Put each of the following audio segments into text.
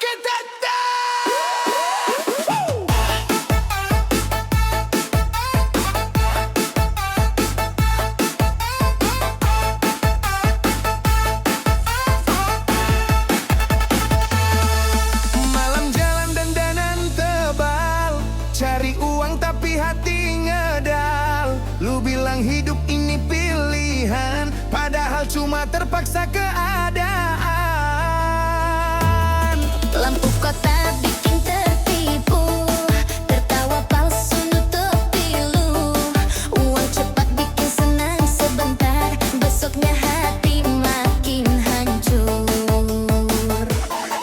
Malam jalan dandanan tebal, cari uang tapi hati ngedal. Lu bilang hidup ini pilihan, padahal cuma terpaksa keadaan. Lampu kota bikin tertipu, tertawa palsu nutup pilu. Uang cepat bikin senang sebentar, besoknya hati makin hancur.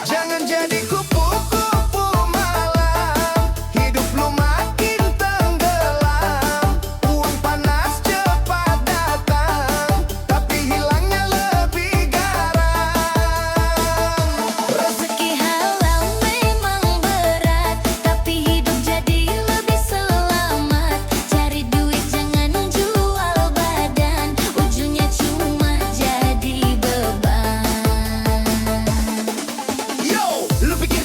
Jangan jadi kupu-kupu malam, hidup lu makin tenggelam. Uang panas cepat datang, tapi hilangnya lebih garang. Rezeki halal memang berat, tapi hidup jadi lebih selamat. Cari duit jangan jual badan, ujungnya cuma jadi beban. Yo, lu pikir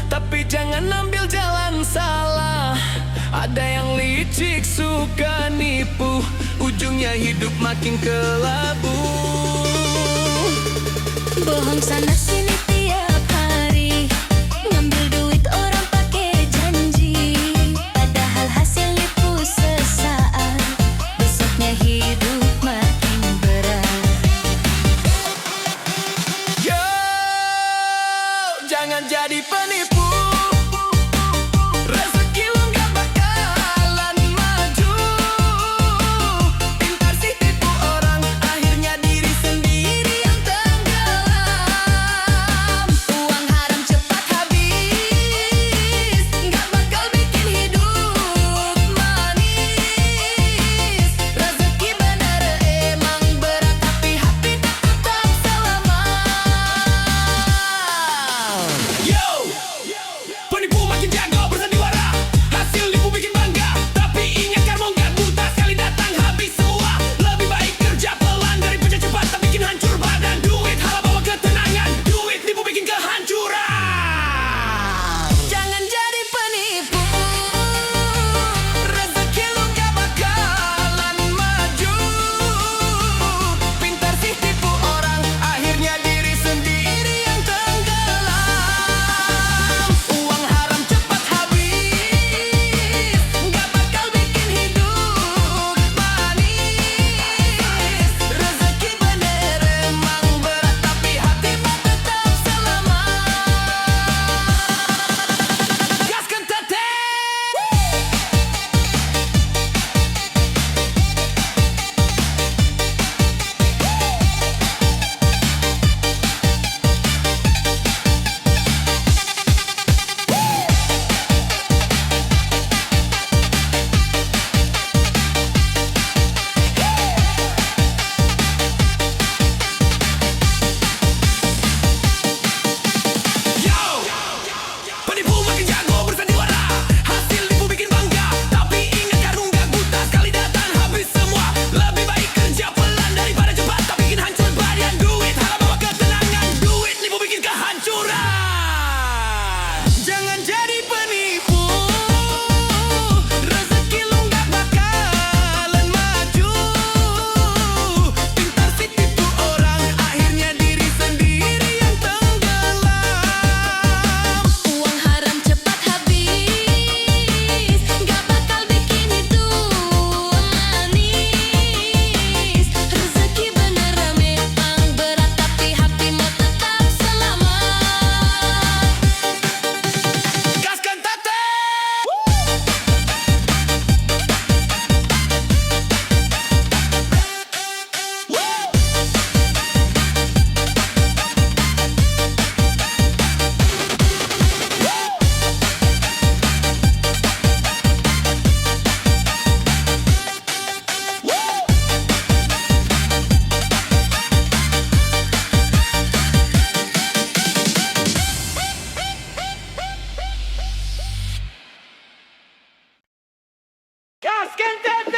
tapi jangan ambil jalan salah. Ada yang licik suka nipu, ujungnya hidup makin kelabu. Bohong sana sini tiap hari, ngambil duit orang pakai janji, padahal hasil nipu sesaat, besoknya hidup makin berat. Yo, jangan jadi penipu. Rezeki lu gak bakalan maju. Pintar sih tipu orang, akhirnya diri sendiri yang tenggelam. Uang haram cepat habis, gak bakal bikin hidup manis. Rezeki bener emang berat, tapi hati tetap selamat. Yo, penipu makin jago bersandiwara, hasil nipu bikin bangga, tapi ingat karma nggak buta, sekali datang habis semua. Lebih baik kerja pelan daripada cepat tak bikin hancur badan. Duit halal bawa ketenangan, duit nipu bikin kehancuran. Jangan jadi penipu, rezeki lu nggak bakalan maju. Pintar sih tipu orang, akhirnya diri sendiri yang tenggelam. Uang haram cepat habis, nggak bakal bikin hidup manis. Rezeki bener emang berat, tapi hati mah tetap selamat. Gaskan teteh. Yo, penipu makin jago bersandiwara, hasil nipu bikin bangga, tapi ingat karung gak buta, sekali datang habis semua. Lebih baik kerja pelan daripada cepat tak bikin hancur badan. Duit halal bawa ketenangan, duit nipu bikin kehancuran. Jangan jadi penipu, rezeki lu gak bakalan maju. Pintar sih tipu orang, akhirnya diri sendiri yang tenggelam. Uang haram cepat habis, gak bakal bikin hidup manis. Rezeki bener memang berat, tapi hati mau tetap selamat. Gaskan teteh. Gaskan teteh.